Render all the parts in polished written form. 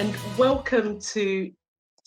and welcome to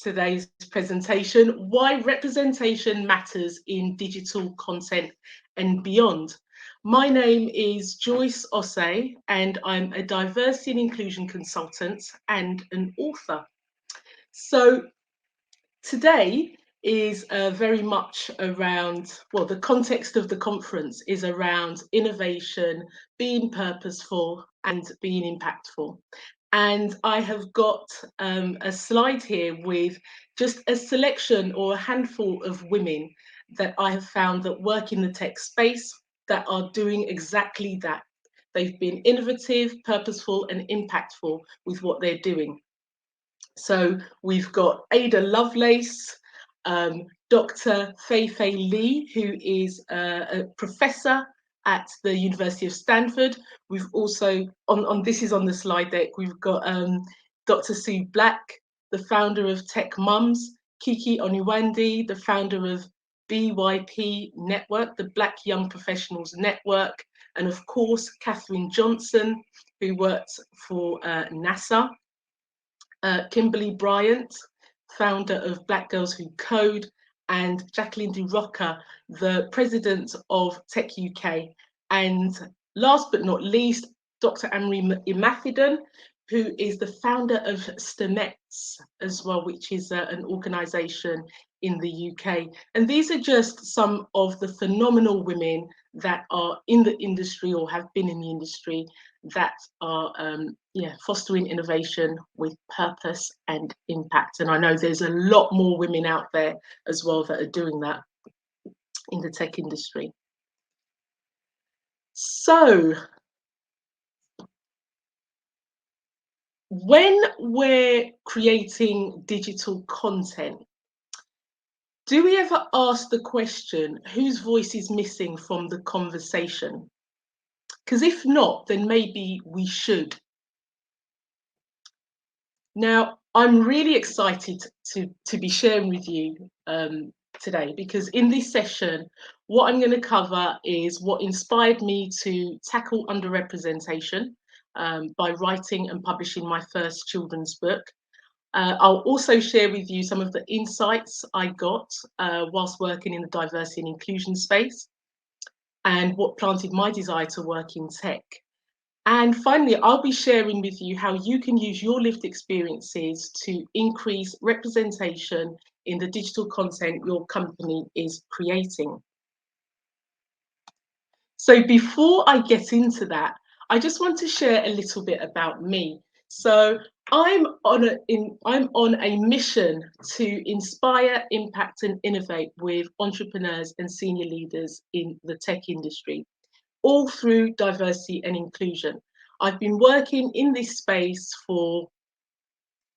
today's presentation, Why Representation Matters in Digital Content and Beyond. My name is Joyce Osei, and I'm a diversity and inclusion consultant and an author. So today is very much around, well, the context of the conference is around innovation, being purposeful and being impactful. And I have got a slide here with just a selection or a handful of women that I have found that work in the tech space that are doing exactly that. They've been innovative, purposeful and impactful with what they're doing. So we've got Ada Lovelace, Dr. Fei Fei Li, who is a professor at the University of Stanford. We've also, this is on the slide deck, we've got Dr. Sue Black, the founder of Tech Mums, Kiki Oniwandi, the founder of BYP Network, the Black Young Professionals Network, and of course, Katherine Johnson, who worked for NASA. Kimberly Bryant, founder of Black Girls Who Code, and Jacqueline DeRocca, the president of Tech UK. And last but not least, Dr. Anne-Marie Imafidon, who is the founder of STEMETS as well, which is an organisation in the UK. And these are just some of the phenomenal women that are in the industry or have been in the industry that are fostering innovation with purpose and impact. And I know there's a lot more women out there as well that are doing that in the tech industry. So when we're creating digital content, do we ever ask the question, whose voice is missing from the conversation? Because if not, then maybe we should. Now, I'm really excited to be sharing with you today, because in this session, what I'm going to cover is what inspired me to tackle underrepresentation by writing and publishing my first children's book. I'll also share with you some of the insights I got whilst working in the diversity and inclusion space and what planted my desire to work in tech. And finally, I'll be sharing with you how you can use your lived experiences to increase representation in the digital content your company is creating. So before I get into that, I just want to share a little bit about me. So I'm on a mission to inspire, impact and innovate with entrepreneurs and senior leaders in the tech industry, all through diversity and inclusion. I've been working in this space for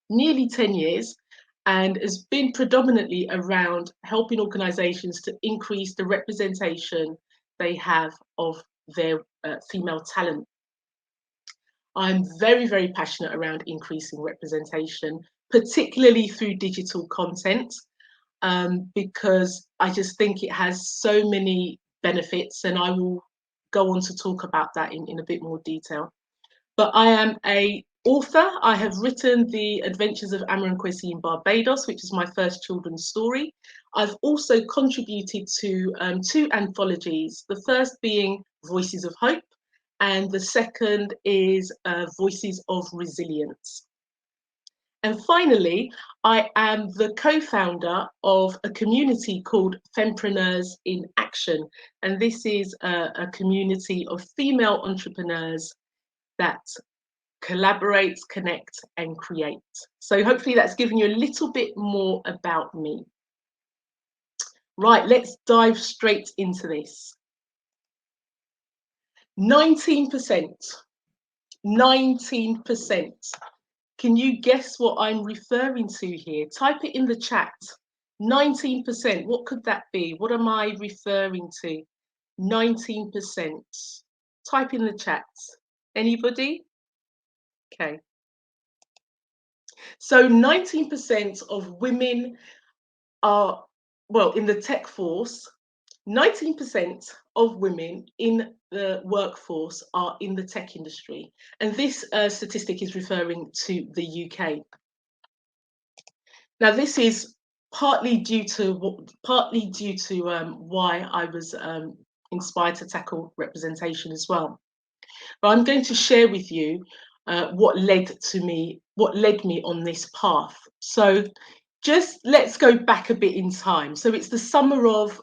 nearly 10 years and has been predominantly around helping organisations to increase the representation they have of their female talent. I'm very, very passionate around increasing representation, particularly through digital content, because I just think it has so many benefits, and I will go on to talk about that in a bit more detail. But I am an author. I have written The Adventures of Amma and Kwesi in Barbados, which is my first children's story. I've also contributed to 2 anthologies, the first being Voices of Hope, and the second is Voices of Resilience. And finally, I am the co-founder of a community called Fempreneurs in Action. And this is a community of female entrepreneurs that collaborate, connect, and create. So hopefully that's given you a little bit more about me. Right, let's dive straight into this. 19%. 19%. Can you guess what I'm referring to here? Type it in the chat. 19%. What could that be? What am I referring to? 19%. Type in the chat. Anybody? Okay. So 19% of women are, well, in the tech force, 19% of women in the workforce are in the tech industry. And this statistic is referring to the UK. Now, this is partly due to why I was inspired to tackle representation as well. But I'm going to share with you what led me on this path. So just let's go back a bit in time. So it's the summer of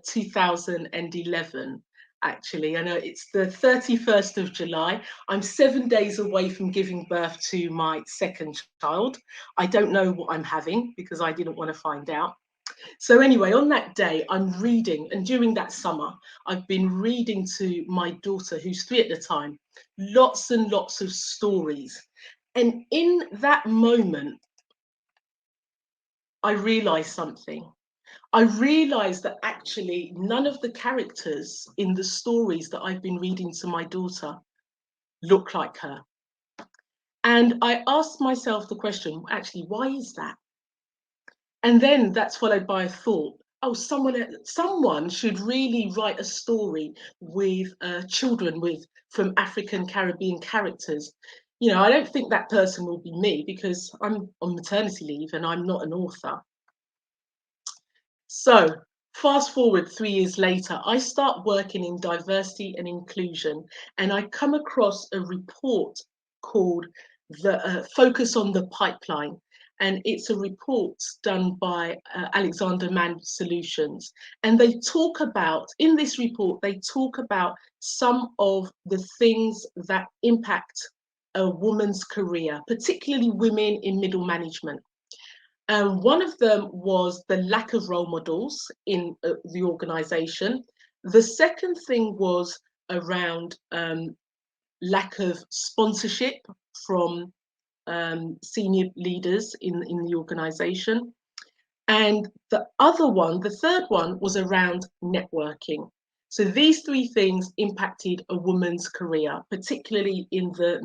2011, actually. I know it's the 31st of July. I'm 7 days away from giving birth to my second child. I don't know what I'm having because I didn't want to find out. So anyway, on that day, I'm reading, and during that summer, I've been reading to my daughter, who's 3 at the time, lots and lots of stories. And in that moment, I realized something. I realized that actually none of the characters in the stories that I've been reading to my daughter look like her. And I asked myself the question, actually, why is that? And then that's followed by a thought. Oh, someone should really write a story with children with from African Caribbean characters. You know, I don't think that person will be me because I'm on maternity leave and I'm not an author. So, fast forward 3 years later, I start working in diversity and inclusion, and I come across a report called the Focus on the Pipeline. And it's a report done by Alexander Mann Solutions. And they talk about, in this report, they talk about some of the things that impact a woman's career, particularly women in middle management. One of them was the lack of role models in the organization. The second thing was around lack of sponsorship from senior leaders in the organization. And the third one was around networking. So these three things impacted a woman's career, particularly in the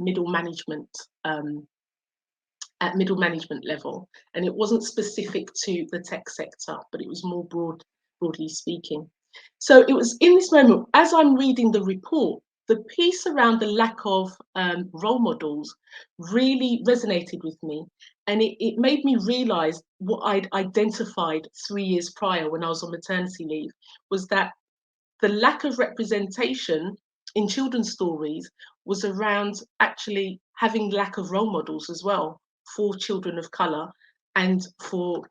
at middle management level. And it wasn't specific to the tech sector, but it was more broadly speaking. So it was in this moment, as I'm reading the report, the piece around the lack of role models really resonated with me. And it made me realize what I'd identified 3 years prior when I was on maternity leave was that the lack of representation in children's stories was around actually having lack of role models as well for children of color and for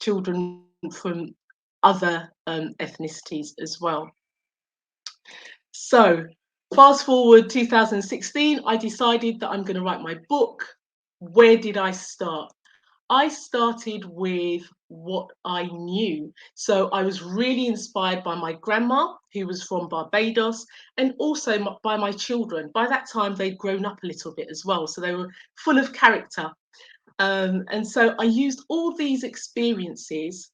children from other ethnicities as well. So fast forward 2016, I decided that I'm going to write my book. Where did I start? I started with what I knew. So I was really inspired by my grandma, who was from Barbados, and also by my children. By that time, they'd grown up a little bit as well. So they were full of character. And so I used all these experiences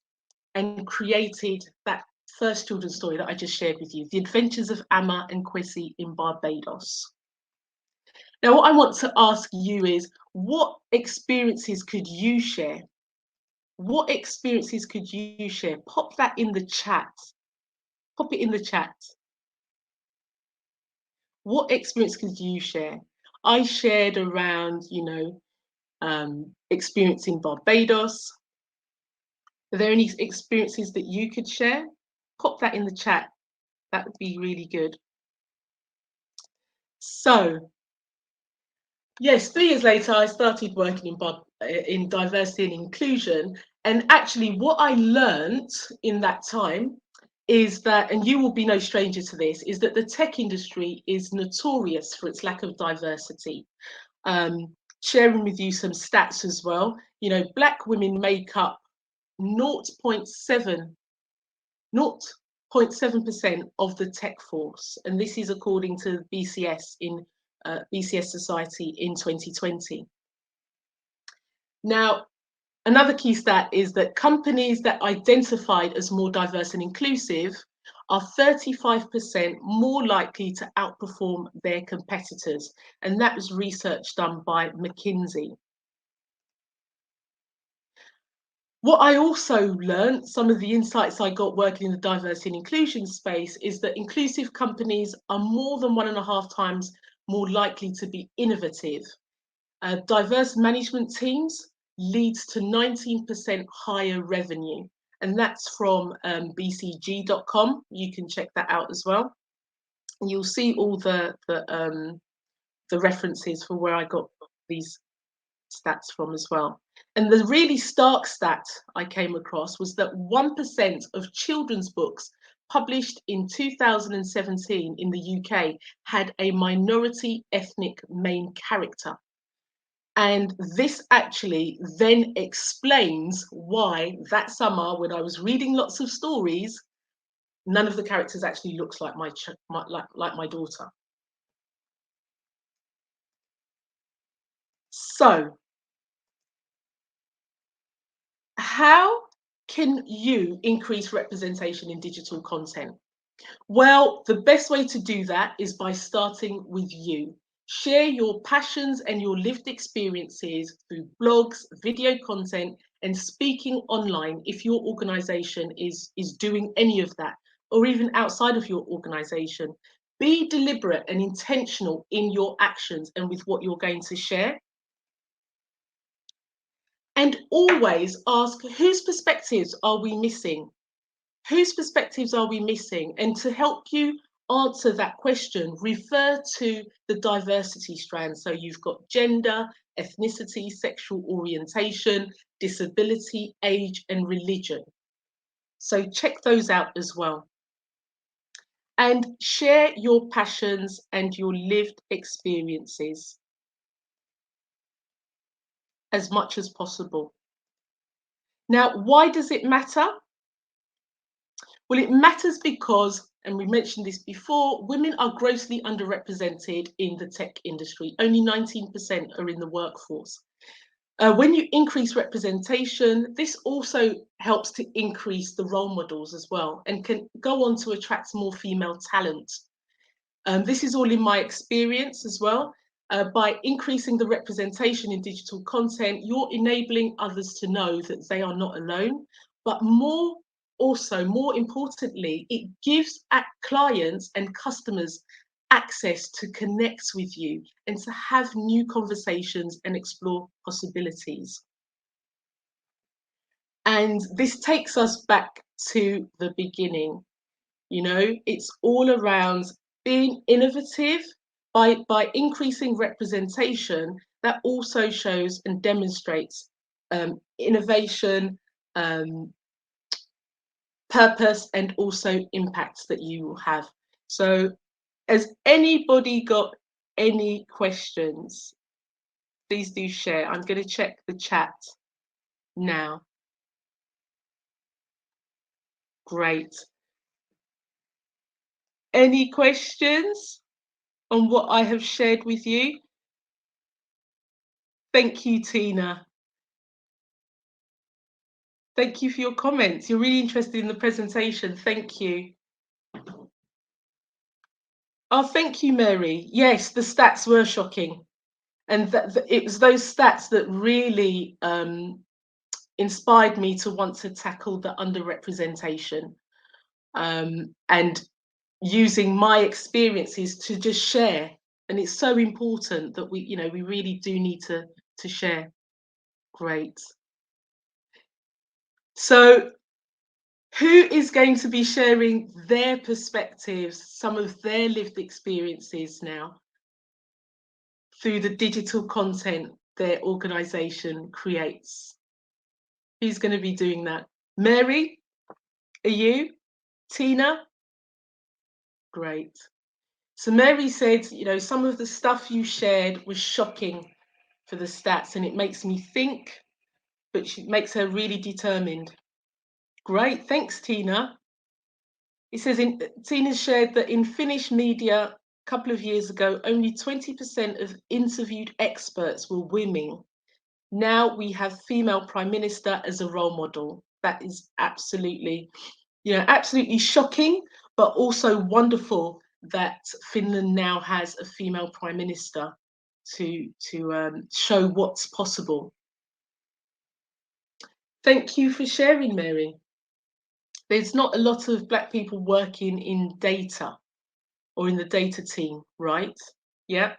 and created that first children's story that I just shared with you, The Adventures of Amma and Kwesi in Barbados. Now, what I want to ask you is, what experiences could you share? What experiences could you share? Pop that in the chat. Pop it in the chat. What experience could you share? I shared around, experiencing Barbados. Are there any experiences that you could share? Pop that in the chat. That would be really good. So, yes, 3 years later, I started working in diversity and inclusion. And actually, what I learned in that time is that, and you will be no stranger to this, is that the tech industry is notorious for its lack of diversity. Sharing with you some stats as well, Black women make up 0.7% of the tech force, and this is according to BCS BCS Society in 2020. Now, another key stat is that companies that identified as more diverse and inclusive are 35% more likely to outperform their competitors, and that was research done by McKinsey. What I also learned, some of the insights I got working in the diversity and inclusion space, is that inclusive companies are more than 1.5 times more likely to be innovative. Diverse management teams leads to 19% higher revenue. And that's from bcg.com. You can check that out as well. And you'll see all the references for where I got these stats from as well. And the really stark stat I came across was that 1% of children's books published in 2017 in the UK had a minority ethnic main character. And this actually then explains why that summer, when I was reading lots of stories, none of the characters actually looks like my daughter. So, how can you increase representation in digital content? Well, the best way to do that is by starting with you. Share your passions and your lived experiences through blogs, video content, and speaking online if your organization is doing any of that, or even outside of your organization. Be deliberate and intentional in your actions and with what you're going to share. And always ask, whose perspectives are we missing? Whose perspectives are we missing? And to help you answer that question, refer to the diversity strand. So you've got gender, ethnicity, sexual orientation, disability, age, and religion. So check those out as well. And share your passions and your lived experiences as much as possible. Now, why does it matter? Well, it matters because, and we mentioned this before, women are grossly underrepresented in the tech industry. Only 19% are in the workforce. When you increase representation, this also helps to increase the role models as well and can go on to attract more female talent. This is all in my experience as well. By increasing the representation in digital content, you're enabling others to know that they are not alone, but more importantly, it gives clients and customers access to connect with you and to have new conversations and explore possibilities. And this takes us back to the beginning. You know, it's all around being innovative by increasing representation. That also shows and demonstrates innovation, purpose, and also impacts that you will have. So, has anybody got any questions? Please do share. I'm going to check the chat now. Great. Any questions on what I have shared with you? Thank you, Tina. Thank you for your comments. You're really interested in the presentation. Thank you. Oh, thank you, Mary. Yes, the stats were shocking. And it was those stats that really inspired me to want to tackle the underrepresentation and using my experiences to just share. And it's so important that we really do need to share. Great. So who is going to be sharing their perspectives, some of their lived experiences now through the digital content their organization creates? Who's going to be doing that? Mary, are you? Tina? Great. So Mary said, some of the stuff you shared was shocking for the stats and it makes me think, but she makes her really determined. Great, thanks, Tina. It says, Tina shared that in Finnish media a couple of years ago, only 20% of interviewed experts were women. Now we have female prime minister as a role model. That is absolutely shocking, but also wonderful that Finland now has a female prime minister to show what's possible. Thank you for sharing, Mary. There's not a lot of Black people working in data or in the data team, right? Yeah.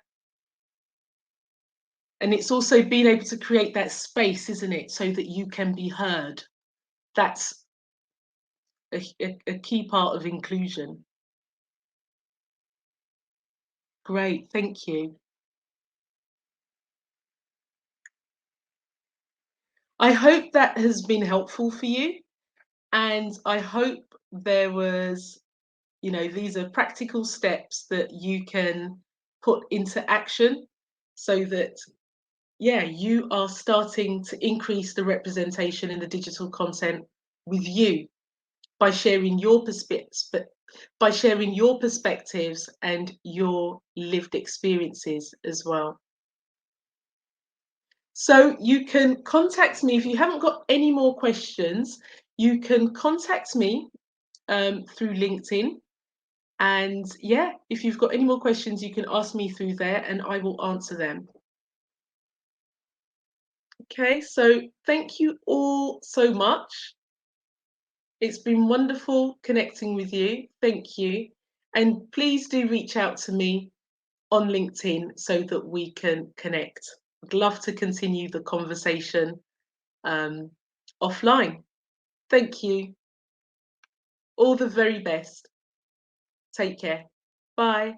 And it's also being able to create that space, isn't it, so that you can be heard. That's a key part of inclusion. Great, thank you. I hope that has been helpful for you, and I hope there was, these are practical steps that you can put into action so that, yeah, you are starting to increase the representation in the digital content with you by sharing your perspectives and your lived experiences as well. So you can contact me if you haven't got any more questions. You can contact me through LinkedIn. And yeah, if you've got any more questions, you can ask me through there and I will answer them. Okay, so thank you all so much. It's been wonderful connecting with you. Thank you. And please do reach out to me on LinkedIn so that we can connect. I'd love to continue the conversation um, offline. Thank you. All the very best. Take care. Bye.